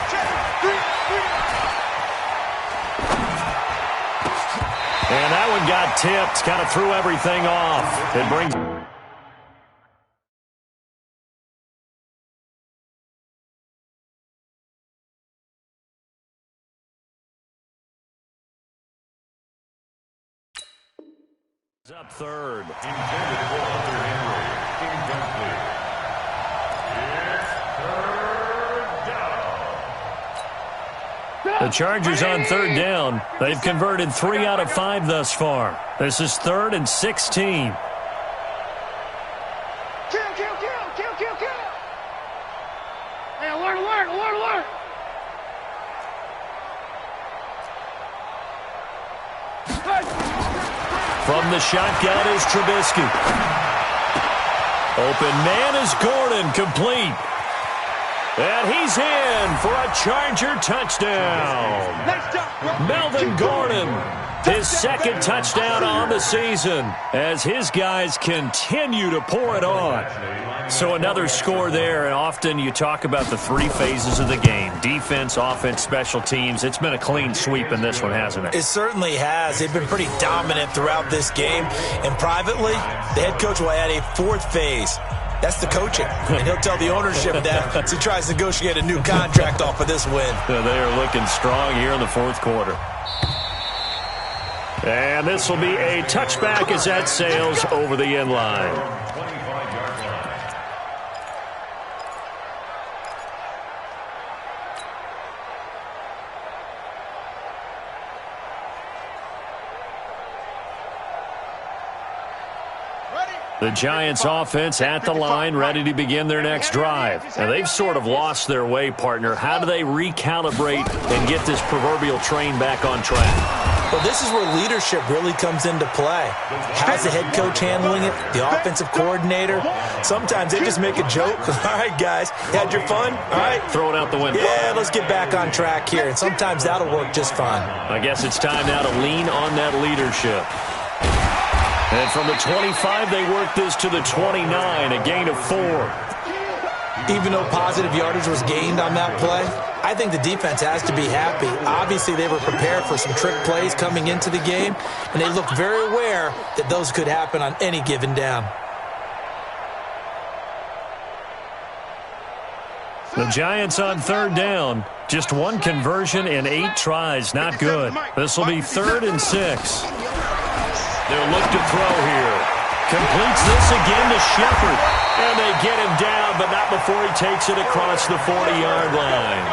A: And that one got tipped, kind of threw everything off. It brings... up third.
D: Intended for Hunter Henry. Incomplete. It's third down.
A: The Chargers on third down. They've converted 3 out of 5 thus far. This is 3rd and 16.
C: Kill. Hey, alert.
A: From the shotgun is Trubisky. Open man is Gordon, complete. And he's in for a Charger touchdown. Melvin Gordon, his 2nd touchdown on the season as his guys continue to pour it on. So another score there, and often you talk about the 3 phases of the game. Defense, offense, special teams. It's been a clean sweep in this one, hasn't it?
B: It certainly has. They've been pretty dominant throughout this game. And privately, the head coach will add a 4th phase. That's the coaching. And he'll tell the ownership that as he tries to negotiate a new contract off of this win.
A: They are looking strong here in the 4th quarter. And this will be a touchback as that sails over the end line. The Giants offense at the line, ready to begin their next drive. And they've sort of lost their way, partner. How do they recalibrate and get this proverbial train back on track?
B: Well, this is where leadership really comes into play. How's the head coach handling it? The offensive coordinator? Sometimes they just make a joke. All right, guys, had your fun? All right.
A: Throw it out the window.
B: Yeah, let's get back on track here. And sometimes that'll work just fine.
A: I guess it's time now to lean on that leadership. And from the 25, they work this to the 29, a gain of 4.
B: Even though positive yardage was gained on that play, I think the defense has to be happy. Obviously, they were prepared for some trick plays coming into the game, and they looked very aware that those could happen on any given down.
A: The Giants on third down. Just one conversion in 8 tries. Not good. This will be 3rd and 6. They'll look to throw here. Completes this again to Shepard. And they get him down, but not before he takes it across the 40-yard line.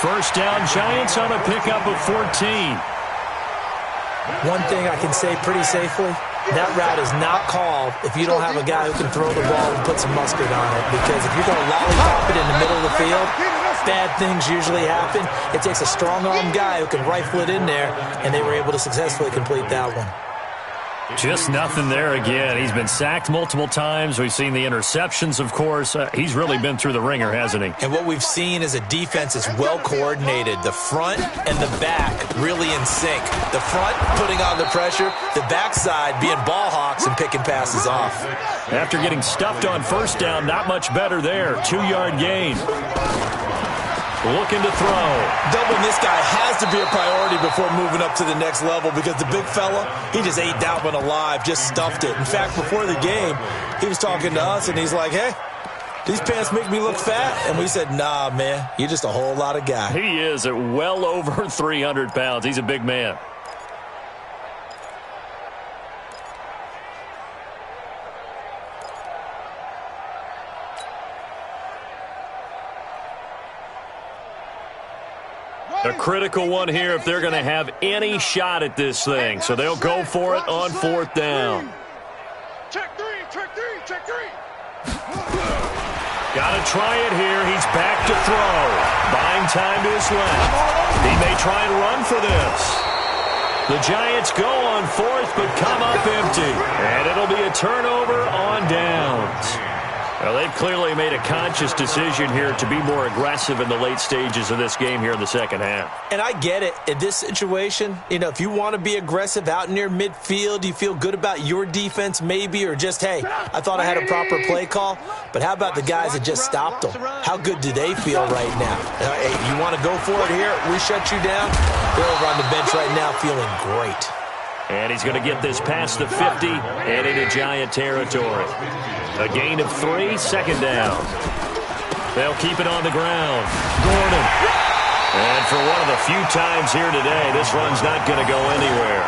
A: First down, Giants on a pickup of 14.
B: One thing I can say pretty safely, that route is not called if you don't have a guy who can throw the ball and put some mustard on it. Because if you're going to lollipop it in the middle of the field, bad things usually happen. It takes a strong-arm guy who can rifle it in there, and they were able to successfully complete that one.
A: Just nothing there again. He's been sacked multiple times. We've seen the interceptions, of course. He's really been through the ringer, hasn't he?
B: And what we've seen is a defense that's well coordinated. The front and the back really in sync. The front putting on the pressure, the backside being ball hawks and picking passes off.
A: After getting stuffed on first down, not much better there. 2-yard gain. Looking to throw.
B: Doubling this guy has to be a priority before moving up to the next level because the big fella, he just ate that one alive, just stuffed it. In fact, before the game, he was talking to us, and he's like, hey, these pants make me look fat. And we said, nah, man, you're just a whole lot of guy.
A: He is at well over 300 pounds. He's a big man. A critical one here if they're going to have any shot at this thing. So they'll go for it on 4th down.
C: Check three, check three, check three.
A: Got to try it here. He's back to throw. Buying time to his left. He may try and run for this. The Giants go on 4th but come up empty. And it'll be a turnover on downs. Well, they've clearly made a conscious decision here to be more aggressive in the late stages of this game here in the second half.
B: And I get it. In this situation, you know, if you want to be aggressive out near midfield, you feel good about your defense maybe, or just, hey, I thought I had a proper play call. But how about the guys that just stopped them? How good do they feel right now? Hey, you want to go for it here? We shut you down? They're over on the bench right now feeling great.
A: And he's going to get this past the 50 and into Giant territory. A gain of 3, 2nd down. They'll keep it on the ground. Gordon. And for one of the few times here today, this run's not going to go anywhere.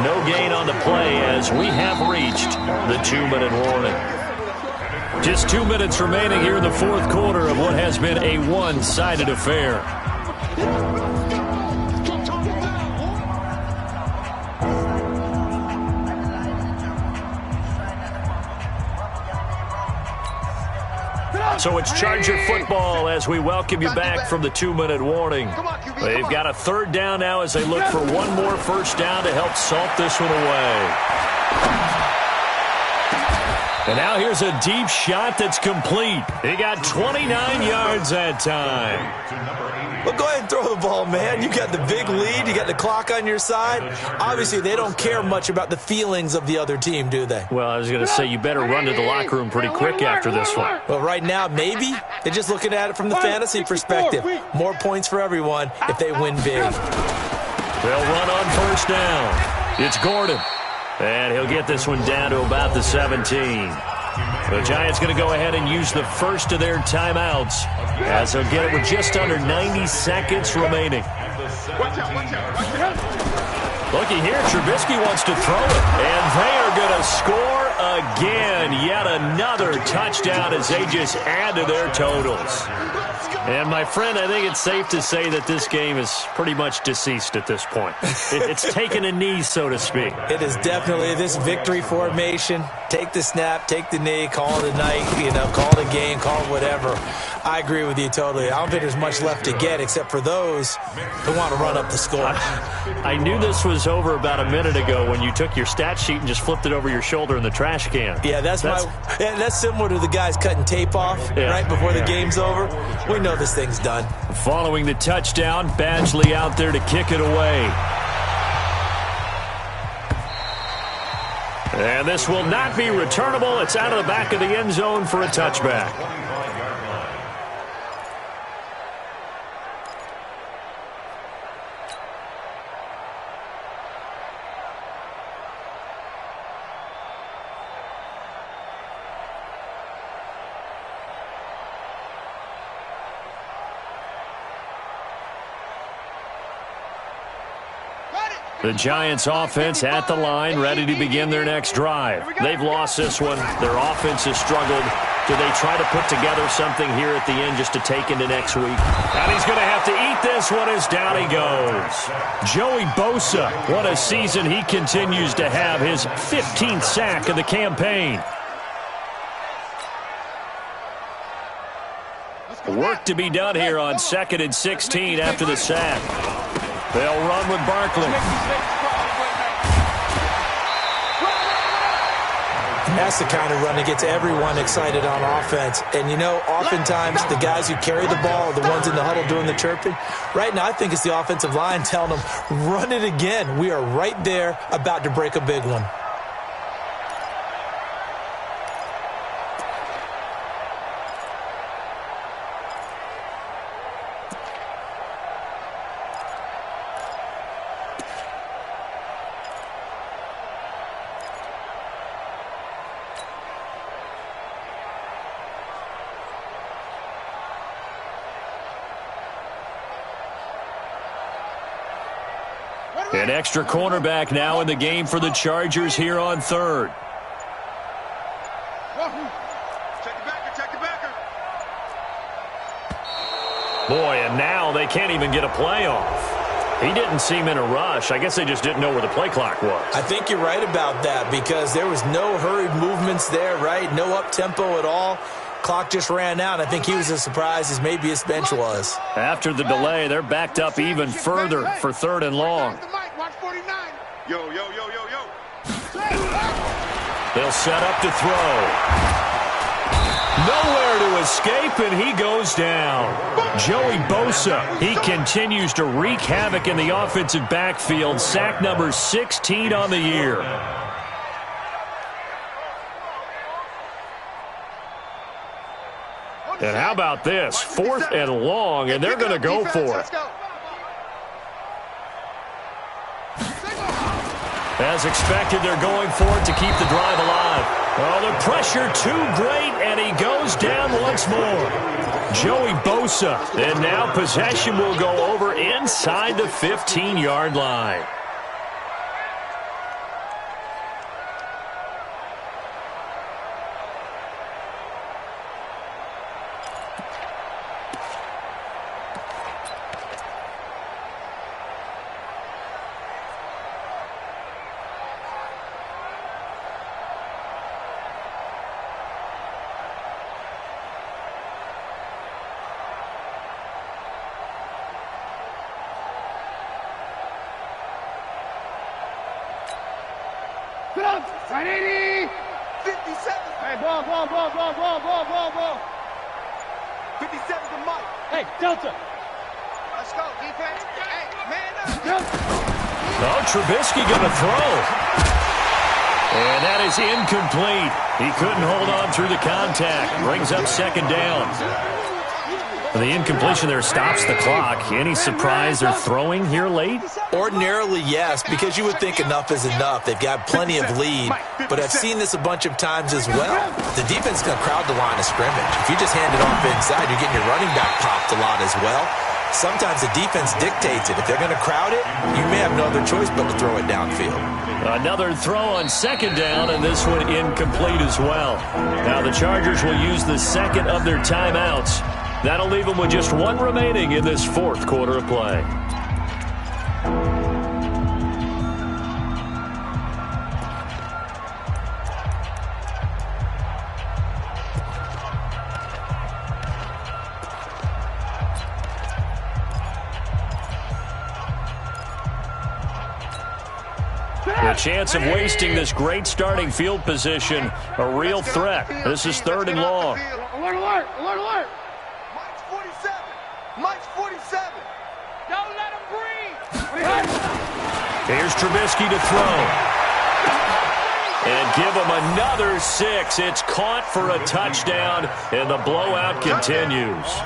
A: No gain on the play as we have reached the 2-minute warning. Just 2 minutes remaining here in the 4th quarter of what has been a one-sided affair. So it's Charger football as we welcome you back from the 2-minute warning. They've got a 3rd down now as they look for one more first down to help salt this one away. And now here's a deep shot that's complete. He got 29 yards that time.
B: Well, go ahead and throw the ball, man. You got the big lead. You got the clock on your side. Obviously, they don't care much about the feelings of the other team, do they?
A: Well, I was going to say you better run to the locker room pretty quick after this one.
B: Well, right now, maybe. They're just looking at it from the fantasy perspective. More points for everyone if they win big.
A: They'll run on first down. It's Gordon. And he'll get this one down to about the 17. The Giants going to go ahead and use the first of their timeouts as they'll get it with just under 90 seconds remaining. Looky here, Trubisky wants to throw it, and they are going to score again. Yet another touchdown as they just add to their totals. And, my friend, I think it's safe to say that this game is pretty much deceased at this point. It's taken a knee, so to speak.
B: It is definitely this victory formation. Take the snap, take the knee, call it a night, call it a game, call it whatever. I agree with you totally. I don't think there's much left to get except for those who want to run up the score.
A: I knew this was over about a minute ago when you took your stat sheet and just flipped it over your shoulder in the trash can.
B: Yeah, that's similar to the guys cutting tape off right before the game's over. We know this thing's done.
A: Following the touchdown, Badgley out there to kick it away. And this will not be returnable. It's out of the back of the end zone for a touchback. The Giants offense at the line, ready to begin their next drive. They've lost this one. Their offense has struggled. Do they try to put together something here at the end just to take into next week? And he's going to have to eat this one as down he goes. Joey Bosa, what a season he continues to have. His 15th sack of the campaign. Work to be done here on 2nd and 16 after the sack. They'll run with Barkley.
B: That's the kind of run that gets everyone excited on offense. And, you know, oftentimes the guys who carry the ball are the ones in the huddle doing the chirping. Right now, I think it's the offensive line telling them, run it again. We are right there about to break a big one.
A: An extra cornerback now in the game for the Chargers here on 3rd.
C: Check the backer.
A: Boy, and now they can't even get a play off. He didn't seem in a rush. I guess they just didn't know where the play clock was.
B: I think you're right about that because there was no hurried movements there, right? No up-tempo at all. Clock just ran out. I think he was as surprised as maybe his bench was.
A: After the delay, they're backed up even further for 3rd and long.
C: Yo.
A: They'll set up to throw. Nowhere to escape, and he goes down. Joey Bosa, he continues to wreak havoc in the offensive backfield. Sack number 16 on the year. And how about this? 4th and long, and they're going to go for it. As expected, they're going for it to keep the drive alive. Oh, the pressure too great, and he goes down once more. Joey Bosa, and now possession will go over inside the 15-yard line.
E: Right 80.
C: 57.
E: Hey, ball.
C: 57 to Mike.
E: Hey, Delta.
C: Let's go, defense. Hey, man up.
A: Oh, Trubisky going to throw. And that is incomplete. He couldn't hold on through the contact. Brings up 2nd down. The incompletion there stops the clock. Any surprise they're throwing here late?
B: Ordinarily, yes, because you would think enough is enough. They've got plenty of lead, but I've seen this a bunch of times as well. The defense is going to crowd the line of scrimmage. If you just hand it off inside, you're getting your running back popped a lot as well. Sometimes the defense dictates it. If they're going to crowd it, you may have no other choice but to throw it downfield.
A: Another throw on 2nd down, and this one incomplete as well. Now the Chargers will use the 2nd of their timeouts. That'll leave them with just 1 remaining in this 4th quarter of play. The chance of wasting this great starting field position, a real threat. This is 3rd and long.
E: Alert, alert, alert, alert.
C: Mike's 47. Mike's 47. Don't let him breathe.
A: Here's Trubisky to throw. And give him another 6. It's caught for a touchdown, and the blowout continues.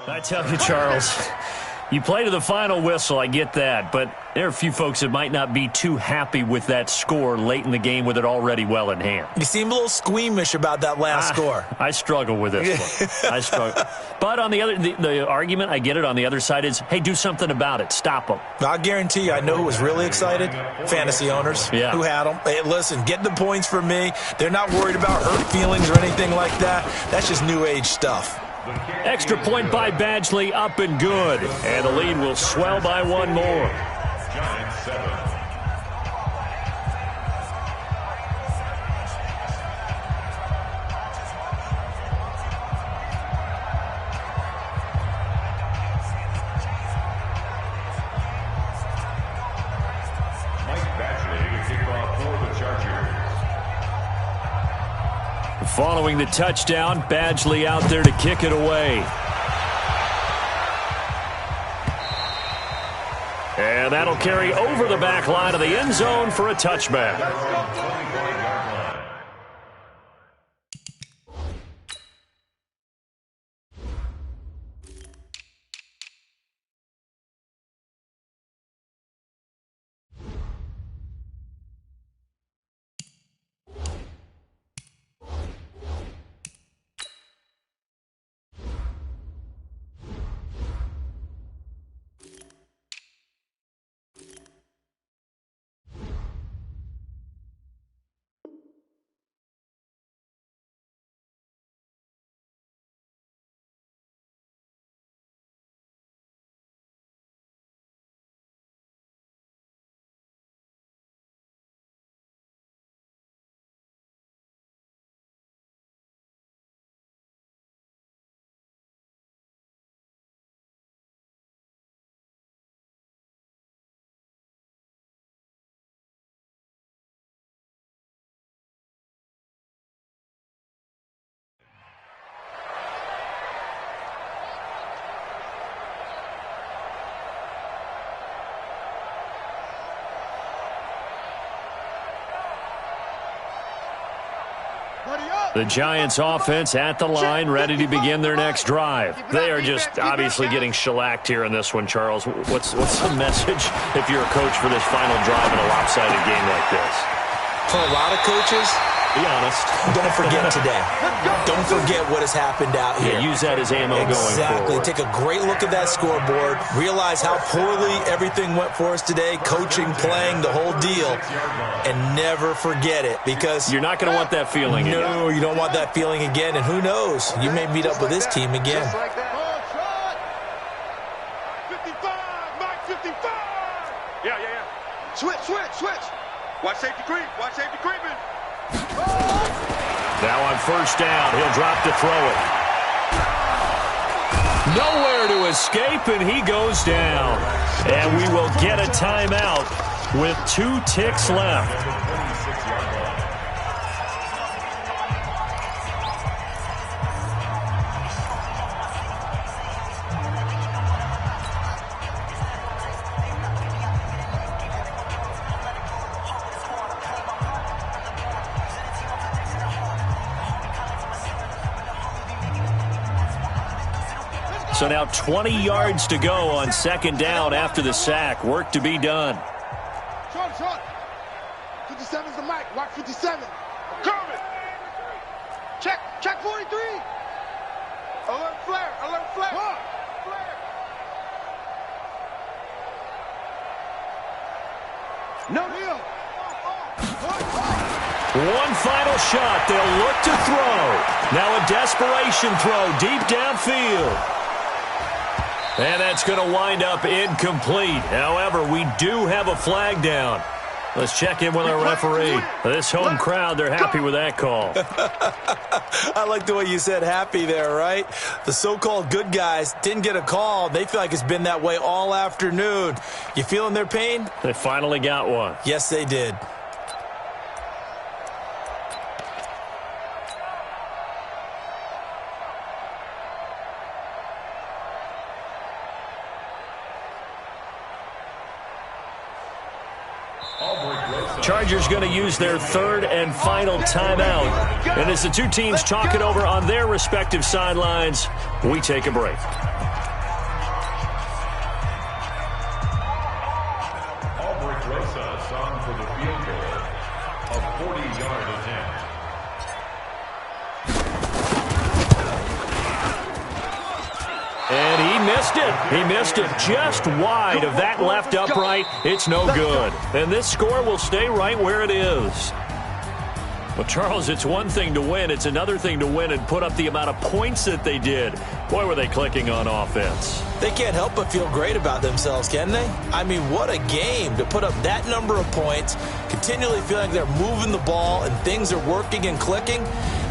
A: I tell you, Charles, you play to the final whistle, I get that, but there are a few folks that might not be too happy with that score late in the game with it already well in hand.
B: You seem a little squeamish about that last score.
A: I struggle with this one. I struggle. But on the argument, I get it, on the other side is, hey, do something about it. Stop them.
B: I guarantee you, I know who was really excited. Fantasy owners who had them. Hey, listen, get the points for me. They're not worried about hurt feelings or anything like that. That's just new age stuff.
A: Extra point by Badgley, up and good. And the lead will swell by one more.
D: Giants 7.
A: Following the touchdown, Badgley out there to kick it away. And that'll carry over the back line of the end zone for a touchback. The Giants offense at the line, ready to begin their next drive. They are just obviously getting shellacked here in this one, Charles. What's the message if you're a coach for this final drive in a lopsided game like this?
B: For a lot of coaches,
A: be honest.
B: Don't forget today. Don't forget what has happened out here.
A: Yeah, use that as ammo going forward.
B: Exactly. Take a great look at that scoreboard. Realize how poorly everything went for us today. Coaching, playing, the whole deal. And never forget it, because
A: you're not going to want that feeling again.
B: No, you don't want that feeling again. And who knows? You may meet up with this team again.
C: 55, Mike 55. Yeah. Switch. Watch safety creep. Watch safety creeping.
A: Now on first down, he'll drop to throw it. Nowhere to escape, and he goes down. And we will get a timeout with 2 ticks left. So now 20 yards to go on second down after the sack. Work to be done.
C: Short. To
E: 57's the mic. Watch 57.
C: Coming. Check 43. Alert flare.
E: What?
C: Flare.
E: No deal.
A: One final shot. They'll look to throw. Now a desperation throw deep downfield. And that's going to wind up incomplete. However, we do have a flag down. Let's check in with our referee. This home crowd, they're happy with that call.
B: I like the way you said happy there, right? The so-called good guys didn't get a call. They feel like it's been that way all afternoon. You feeling their pain?
A: They finally got one.
B: Yes, they did.
A: Chargers going to use their third and final timeout. And as the two teams talk it over on their respective sidelines, we take a break.
D: Albrecht Rosa sung for the field goal. A 40-yard attempt.
A: And he missed it. He missed it just wide of that left upright. It's no good. And this score will stay right where it is. Well, Charles, it's one thing to win. It's another thing to win and put up the amount of points that they did. Boy, were they clicking on offense.
B: They can't help but feel great about themselves, can they? I mean, what a game to put up that number of points, continually feeling they're moving the ball and things are working and clicking.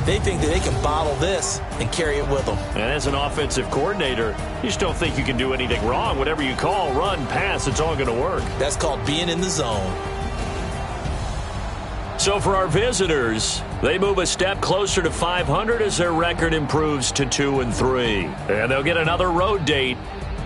B: They think that they can bottle this and carry it with them.
A: And as an offensive coordinator, you just don't think you can do anything wrong. Whatever you call, run, pass, it's all going to work.
B: That's called being in the zone.
A: So for our visitors, they move a step closer to 500 as their record improves to 2-3. And they'll get another road date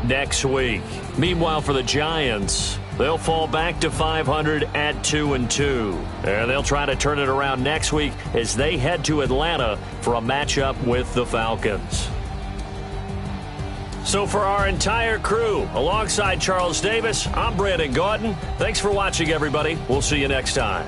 A: next week. Meanwhile, for the Giants, they'll fall back to 500 at 2-2. And they'll try to turn it around next week as they head to Atlanta for a matchup with the Falcons. So for our entire crew, alongside Charles Davis, I'm Brandon Gaudin. Thanks for watching, everybody. We'll see you next time.